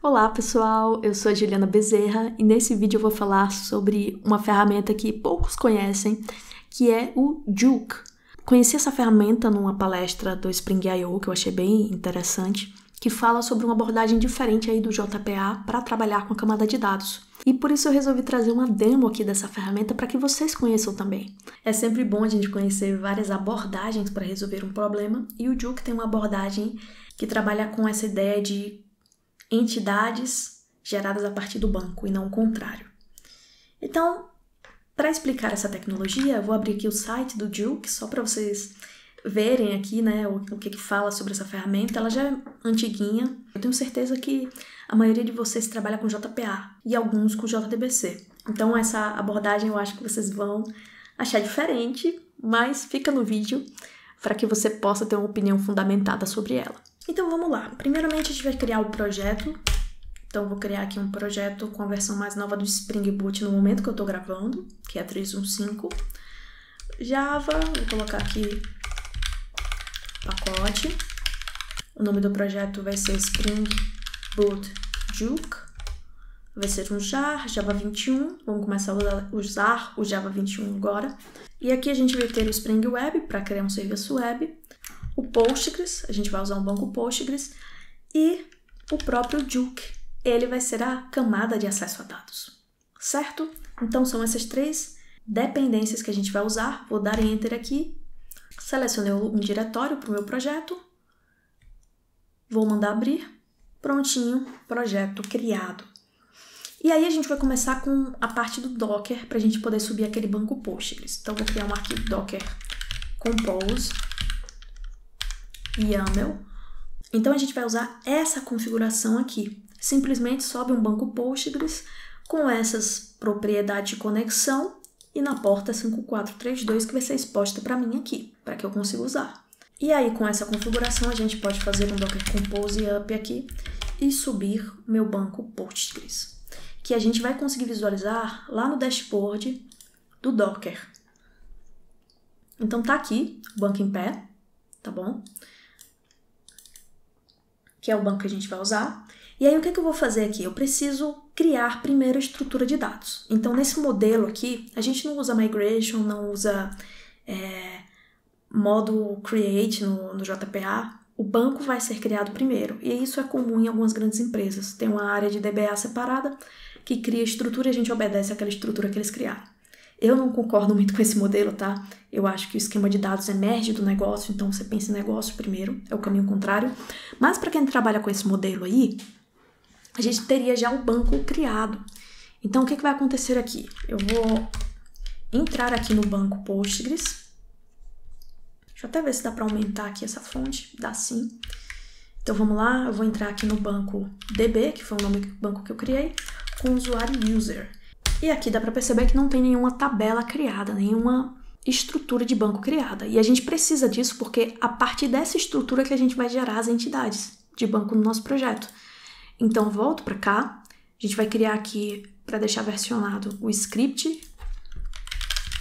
Olá pessoal, eu sou a Juliana Bezerra e nesse vídeo eu vou falar sobre uma ferramenta que poucos conhecem, que é o Juke. Conheci essa ferramenta numa palestra do Spring.io que eu achei bem interessante, que fala sobre uma abordagem diferente aí do JPA para trabalhar com a camada de dados. E por isso eu resolvi trazer uma demo aqui dessa ferramenta para que vocês conheçam também. É sempre bom a gente conhecer várias abordagens para resolver um problema, e o Juke tem uma abordagem que trabalha com essa ideia de entidades geradas a partir do banco e não o contrário. Então, para explicar essa tecnologia, eu vou abrir aqui o site do Juke, só para vocês verem aqui, né, o que fala sobre essa ferramenta. Ela já é antiguinha, eu tenho certeza que a maioria de vocês trabalha com JPA e alguns com JDBC. Então essa abordagem eu acho que vocês vão achar diferente, mas fica no vídeo para que você possa ter uma opinião fundamentada sobre ela. Então vamos lá. Primeiramente a gente vai criar o projeto. Então eu vou criar aqui um projeto com a versão mais nova do Spring Boot no momento que eu estou gravando, que é a 3.1.5. Java, vou colocar aqui pacote. O nome do projeto vai ser Spring Boot Juke. Vai ser um jar, Java 21. Vamos começar a usar o Java 21 agora. E aqui a gente vai ter o Spring Web para criar um serviço web. O Postgres, a gente vai usar um banco Postgres. E o próprio Juke, ele vai ser a camada de acesso a dados. Certo? Então são essas três dependências que a gente vai usar. Vou dar Enter aqui. Selecionei um diretório para o meu projeto. Vou mandar abrir. Prontinho, projeto criado. E aí a gente vai começar com a parte do Docker para a gente poder subir aquele banco Postgres. Então vou criar um arquivo Docker Compose YAML. Então a gente vai usar essa configuração aqui. Simplesmente sobe um banco Postgres com essas propriedades de conexão e na porta 5432 que vai ser exposta para mim aqui, para que eu consiga usar. E aí com essa configuração a gente pode fazer um Docker Compose up aqui e subir o meu banco Postgres, que a gente vai conseguir visualizar lá no dashboard do Docker. Então tá aqui o banco em pé, tá bom? Que é o banco que a gente vai usar. E aí o que eu vou fazer aqui? Eu preciso criar primeiro a estrutura de dados. Então nesse modelo aqui, a gente não usa migration, não usa modo create no JPA. O banco vai ser criado primeiro, e isso é comum em algumas grandes empresas. Tem uma área de DBA separada que cria a estrutura e a gente obedece àquela estrutura que eles criaram. Eu não concordo muito com esse modelo, tá? Eu acho que o esquema de dados emerge do negócio, então você pensa em negócio primeiro, é o caminho contrário. Mas para quem trabalha com esse modelo aí, a gente teria já o banco criado. Então o que vai acontecer aqui? Eu vou entrar aqui no banco Postgres. Deixa eu até ver se dá para aumentar aqui essa fonte. Dá sim. Então vamos lá, eu vou entrar aqui no banco DB, que foi o nome do banco que eu criei, com o usuário user. E aqui dá para perceber que não tem nenhuma tabela criada, nenhuma estrutura de banco criada. E a gente precisa disso porque a partir dessa estrutura que a gente vai gerar as entidades de banco no nosso projeto. Então volto para cá, a gente vai criar aqui, para deixar versionado, o script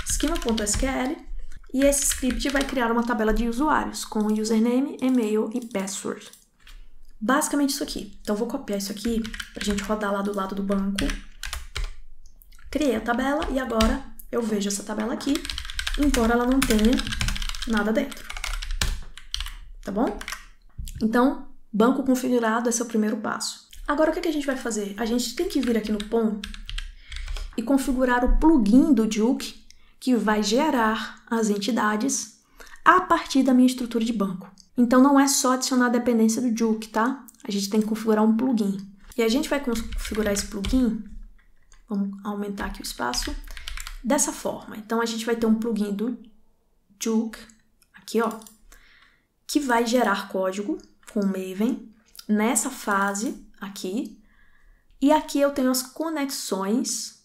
schema.sql. E esse script vai criar uma tabela de usuários com username, e-mail e password. Basicamente isso aqui. Então vou copiar isso aqui para a gente rodar lá do lado do banco. Criei a tabela e agora eu vejo essa tabela aqui, embora ela não tenha nada dentro. Tá bom? Então, banco configurado, esse é o primeiro passo. Agora o que a gente vai fazer? A gente tem que vir aqui no POM e configurar o plugin do Juke que vai gerar as entidades a partir da minha estrutura de banco. Então não é só adicionar a dependência do Juke, tá? A gente tem que configurar um plugin. E a gente vai configurar esse plugin, vamos aumentar aqui o espaço, dessa forma. Então a gente vai ter um plugin do Juke, aqui ó, que vai gerar código com o Maven nessa fase aqui. E aqui eu tenho as conexões,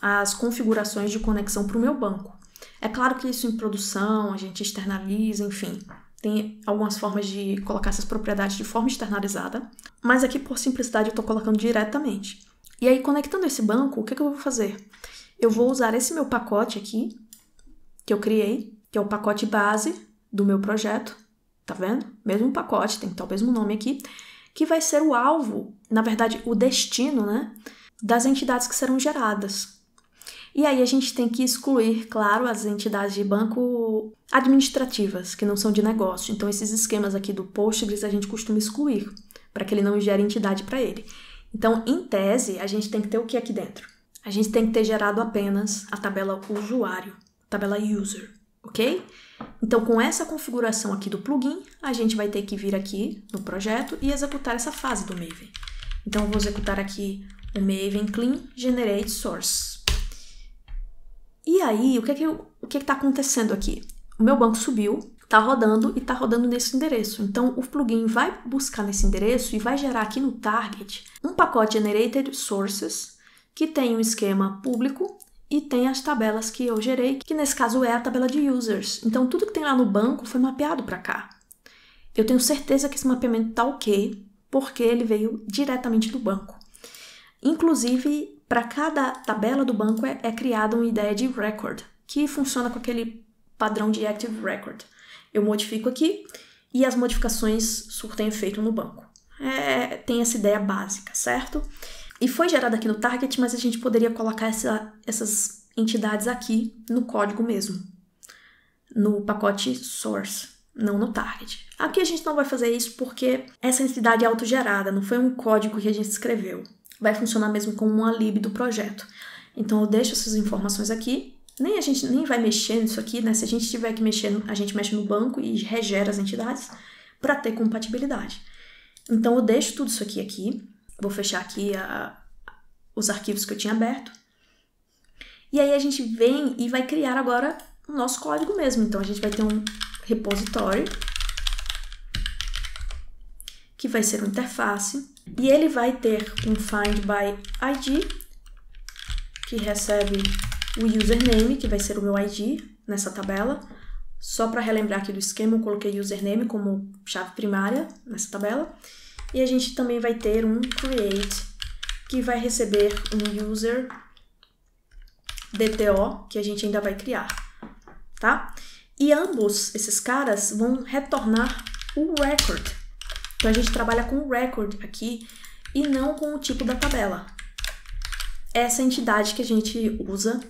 as configurações de conexão para o meu banco. É claro que isso em produção, a gente externaliza, enfim. Tem algumas formas de colocar essas propriedades de forma externalizada. Mas aqui, por simplicidade, eu estou colocando diretamente. E aí, conectando esse banco, o que eu vou fazer? Eu vou usar esse meu pacote aqui, que eu criei, que é o pacote base do meu projeto. Tá vendo? Mesmo pacote, tem que estar o mesmo nome aqui. que vai ser o alvo, na verdade, o destino, né, das entidades que serão geradas. E aí a gente tem que excluir, claro, as entidades de banco administrativas, que não são de negócio. Então, esses esquemas aqui do Postgres a gente costuma excluir, para que ele não gere entidade para ele. Então, em tese, a gente tem que ter o que aqui dentro? A gente tem que ter gerado apenas a tabela usuário, a tabela user, ok? Então, com essa configuração aqui do plugin, a gente vai ter que vir aqui no projeto e executar essa fase do Maven. Então, eu vou executar aqui o Maven clean generate source. E aí, o que está acontecendo aqui? O meu banco subiu, está rodando e está rodando nesse endereço. Então, o plugin vai buscar nesse endereço e vai gerar aqui no target um pacote generated sources que tem um esquema público e tem as tabelas que eu gerei, que nesse caso é a tabela de users. Então, tudo que tem lá no banco foi mapeado para cá. Eu tenho certeza que esse mapeamento está ok, porque ele veio diretamente do banco. Inclusive, para cada tabela do banco é criada uma ideia de record, que funciona com aquele padrão de Active Record. Eu modifico aqui e as modificações surtem efeito no banco. Tem essa ideia básica, certo? E foi gerado aqui no target, mas a gente poderia colocar essas entidades aqui no código mesmo, no pacote source, não no target. Aqui a gente não vai fazer isso porque essa entidade é autogerada, não foi um código que a gente escreveu. Vai funcionar mesmo como uma lib do projeto. Então eu deixo essas informações aqui, a gente nem vai mexer nisso aqui, né? Se a gente tiver que mexer, a gente mexe no banco e regera as entidades para ter compatibilidade. Então eu deixo tudo isso aqui. Vou fechar aqui os arquivos que eu tinha aberto. E aí a gente vem e vai criar agora o nosso código mesmo. Então a gente vai ter um repositório, que vai ser uma interface. E ele vai ter um find by ID, que recebe o username, que vai ser o meu ID nessa tabela. Só para relembrar aqui do esquema, eu coloquei username como chave primária nessa tabela. E a gente também vai ter um create, que vai receber um user DTO, que a gente ainda vai criar, tá? E ambos esses caras vão retornar o record. Então, a gente trabalha com o record aqui e não com o tipo da tabela. Essa é a entidade que a gente usa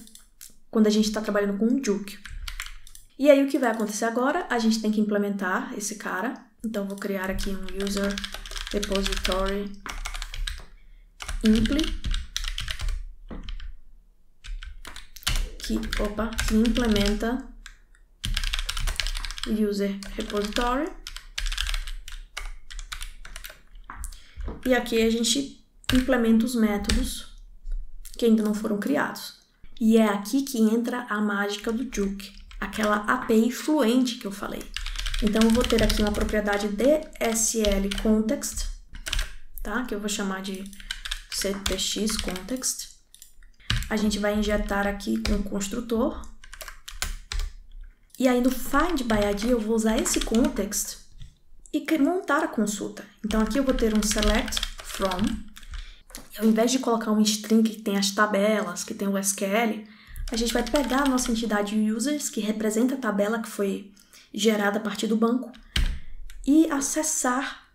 quando a gente está trabalhando com o Juke. E aí, o que vai acontecer agora? A gente tem que implementar esse cara. Então, vou criar aqui um user repository impli que implementa o user repository. E aqui a gente implementa os métodos que ainda não foram criados. E é aqui que entra a mágica do Juke, aquela API fluente que eu falei. Então, eu vou ter aqui uma propriedade DSL context, tá? Que eu vou chamar de ctx context. A gente vai injetar aqui um construtor. E aí, no find by ID, eu vou usar esse context e montar a consulta. Então, aqui eu vou ter um select from. Ao invés de colocar um string que tem as tabelas, que tem o SQL, a gente vai pegar a nossa entidade users, que representa a tabela que foi gerada a partir do banco, e acessar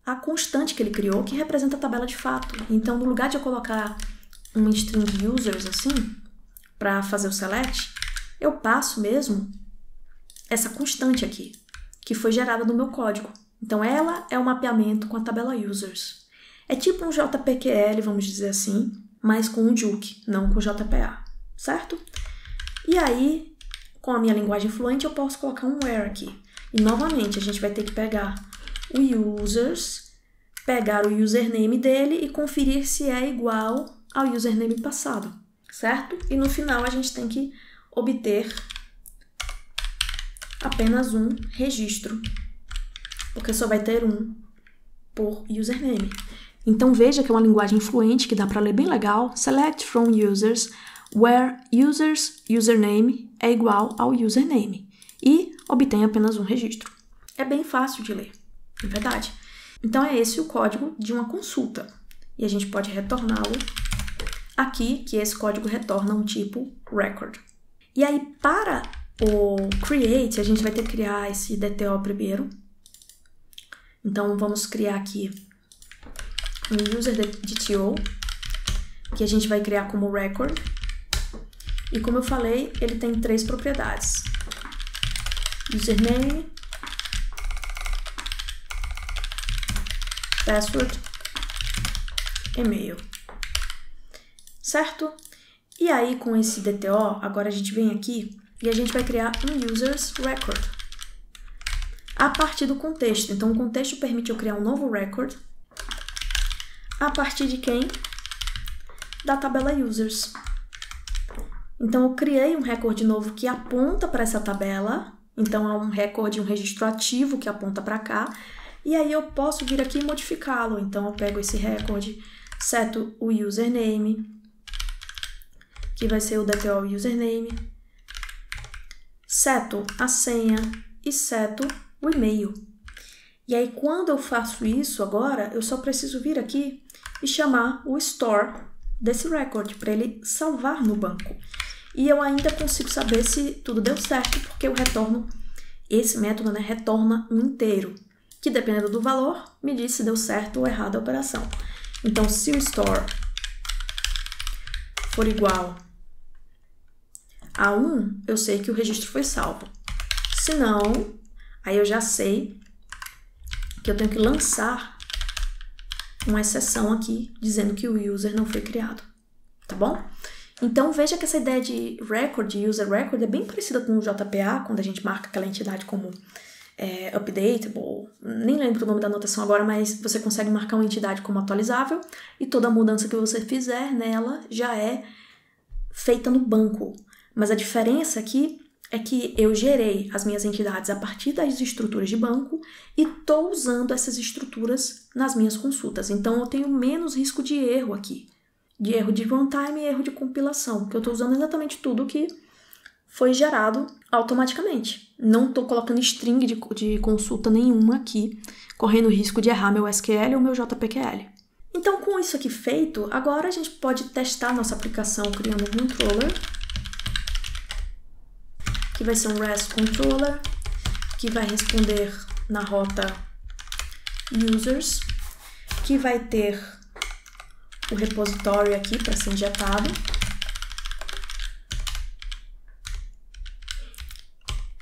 a constante que ele criou, que representa a tabela de fato. Então, no lugar de eu colocar um string users assim, para fazer o select, eu passo mesmo essa constante aqui, que foi gerada no meu código. Então, ela é o mapeamento com a tabela users. É tipo um JPQL, vamos dizer assim, mas com o Juke, não com o JPA, certo? E aí, com a minha linguagem fluente, eu posso colocar um where aqui. E, novamente, a gente vai ter que pegar o users, pegar o username dele e conferir se é igual ao username passado, certo? E, no final, a gente tem que obter apenas um registro, porque só vai ter um por username. Então, veja que é uma linguagem fluente que dá para ler bem legal. Select from users, where users username é igual ao username. E obtém apenas um registro. É bem fácil de ler, não é verdade? Então, é esse o código de uma consulta. E a gente pode retorná-lo aqui, que esse código retorna um tipo record. E aí, para o create, a gente vai ter que criar esse DTO primeiro. Então, vamos criar aqui um user.dto, que a gente vai criar como record. E como eu falei, ele tem 3 propriedades. Username, password, e-mail. Certo? E aí, com esse DTO, agora a gente vem aqui e a gente vai criar um users record a partir do contexto. Então, o contexto permite eu criar um novo record a partir de quem? Da tabela users. Então, eu criei um record novo que aponta para essa tabela. Então, é um record, um registro ativo que aponta para cá. E aí, eu posso vir aqui e modificá-lo. Então, eu pego esse record, seto o username, que vai ser o DTO username, seto a senha e seto o e-mail. E aí, quando eu faço isso agora, eu só preciso vir aqui e chamar o store desse record para ele salvar no banco. E eu ainda consigo saber se tudo deu certo, porque eu retorno, esse método, né, retorna um inteiro, que dependendo do valor, me diz se deu certo ou errado a operação. Então, se o store for igual a 1, eu sei que o registro foi salvo. Se não, aí eu já sei que eu tenho que lançar uma exceção aqui, dizendo que o user não foi criado, tá bom? Então, veja que essa ideia de record, de user record, é bem parecida com o JPA, quando a gente marca aquela entidade como updatable, nem lembro o nome da notação agora, mas você consegue marcar uma entidade como atualizável e toda mudança que você fizer nela já é feita no banco. Mas a diferença aqui é que eu gerei as minhas entidades a partir das estruturas de banco e estou usando essas estruturas nas minhas consultas. Então, eu tenho menos risco de erro aqui, de erro de runtime e erro de compilação, porque eu estou usando exatamente tudo que foi gerado automaticamente. Não estou colocando string de consulta nenhuma aqui, correndo o risco de errar meu SQL ou meu JPQL. Então, com isso aqui feito, agora a gente pode testar nossa aplicação criando um controller, que vai ser um REST controller, que vai responder na rota users, que vai ter o repositório aqui para ser injetado,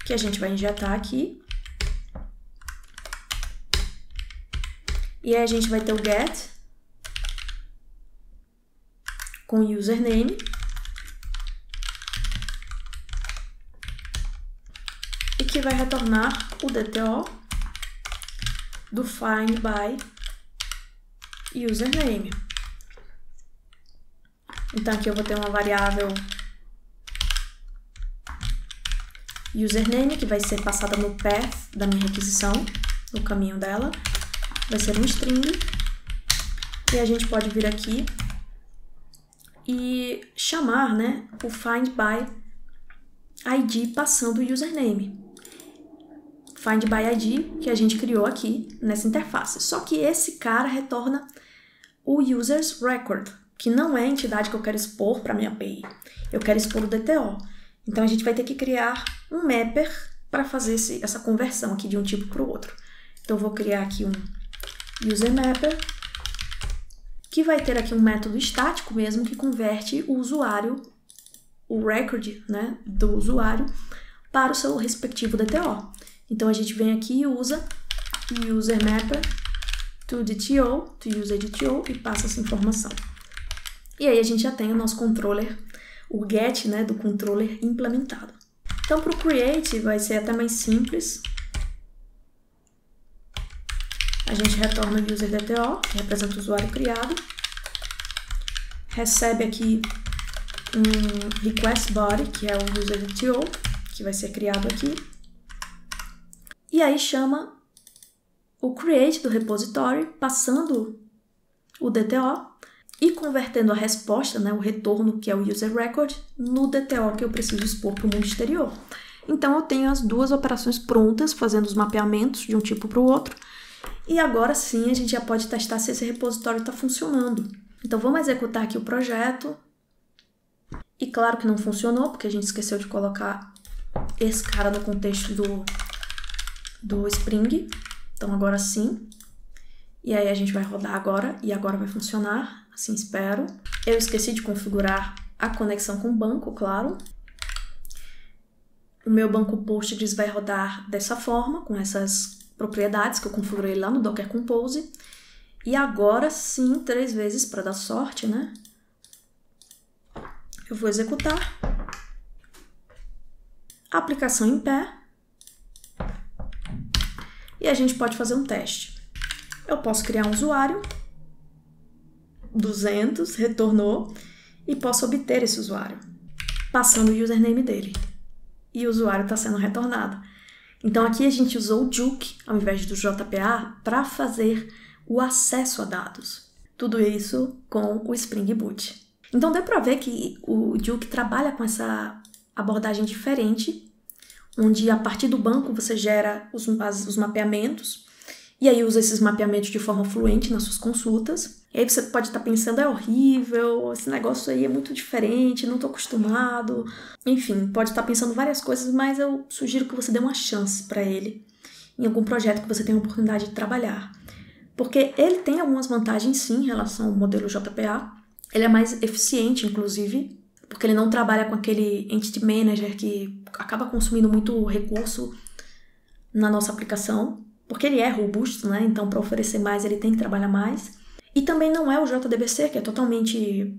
que a gente vai injetar aqui. E aí a gente vai ter o get com username. E que vai retornar o DTO do find by username. Então aqui eu vou ter uma variável username, que vai ser passada no path da minha requisição, no caminho dela. Vai ser um string. E a gente pode vir aqui e chamar, né, o find by ID passando o username. Find by ID que a gente criou aqui nessa interface. Só que esse cara retorna o users record, que não é a entidade que eu quero expor para minha API. Eu quero expor o DTO. Então, a gente vai ter que criar um mapper para fazer essa conversão aqui de um tipo para o outro. Então, eu vou criar aqui um user mapper, que vai ter aqui um método estático mesmo, que converte o usuário, o record, né, do usuário, para o seu respectivo DTO. Então, a gente vem aqui e usa user mapper to DTO, to user DTO, e passa essa informação. E aí, a gente já tem o nosso controller, o get, né, do controller implementado. Então, para o create, vai ser até mais simples. A gente retorna o user DTO, que representa o usuário criado. Recebe aqui um request body, que é o user DTO, que vai ser criado aqui. E aí chama o create do repositório, passando o DTO e convertendo a resposta, né, o retorno, que é o user record, no DTO que eu preciso expor para o mundo exterior. Então, eu tenho as duas operações prontas, fazendo os mapeamentos de um tipo para o outro. E agora sim, a gente já pode testar se esse repositório está funcionando. Então, vamos executar aqui o projeto. E claro que não funcionou, porque a gente esqueceu de colocar esse cara no contexto do Spring. Então, agora sim. E aí a gente vai rodar agora, e agora vai funcionar, assim espero. Eu esqueci de configurar a conexão com o banco, claro. O meu banco Postgres vai rodar dessa forma, com essas propriedades que eu configurei lá no Docker Compose. E agora sim, 3 vezes para dar sorte, né? Eu vou executar. Aplicação em pé. E a gente pode fazer um teste. Eu posso criar um usuário. 200, retornou. E posso obter esse usuário, passando o username dele. E o usuário está sendo retornado. Então aqui a gente usou o Juke, ao invés do JPA, para fazer o acesso a dados. Tudo isso com o Spring Boot. Então deu para ver que o Juke trabalha com essa abordagem diferente, onde a partir do banco você gera os mapeamentos, e aí usa esses mapeamentos de forma fluente nas suas consultas. E aí você pode estar pensando, é horrível, esse negócio aí é muito diferente, não estou acostumado. Enfim, pode estar pensando várias coisas, mas eu sugiro que você dê uma chance para ele em algum projeto que você tenha a oportunidade de trabalhar. Porque ele tem algumas vantagens sim em relação ao modelo JPA. Ele é mais eficiente, inclusive, porque ele não trabalha com aquele Entity Manager que acaba consumindo muito recurso na nossa aplicação. Porque ele é robusto, né? Então, para oferecer mais, ele tem que trabalhar mais. E também não é o JDBC, que é totalmente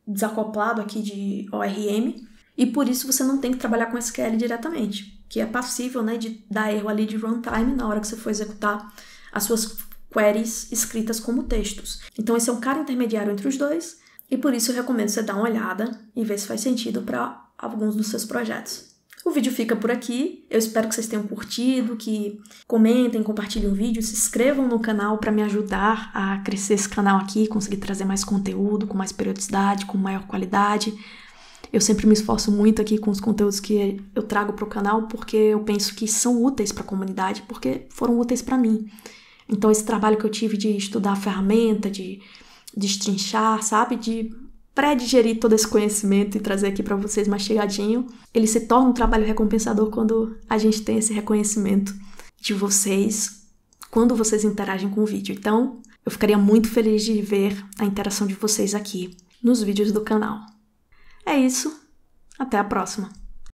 desacoplado aqui de ORM. E por isso você não tem que trabalhar com SQL diretamente, que é passível, né, de dar erro ali de runtime na hora que você for executar as suas queries escritas como textos. Então, esse é um cara intermediário entre os dois. E por isso eu recomendo você dar uma olhada e ver se faz sentido para alguns dos seus projetos. O vídeo fica por aqui, eu espero que vocês tenham curtido, que comentem, compartilhem o vídeo, se inscrevam no canal para me ajudar a crescer esse canal aqui, conseguir trazer mais conteúdo, com mais periodicidade, com maior qualidade. Eu sempre me esforço muito aqui com os conteúdos que eu trago para o canal, porque eu penso que são úteis para a comunidade, porque foram úteis para mim. Então esse trabalho que eu tive de estudar a ferramenta, de destrinchar, sabe, de pré-digerir todo esse conhecimento e trazer aqui para vocês mastigadinho, ele se torna um trabalho recompensador quando a gente tem esse reconhecimento de vocês, quando vocês interagem com o vídeo. Então, eu ficaria muito feliz de ver a interação de vocês aqui nos vídeos do canal. É isso, até a próxima!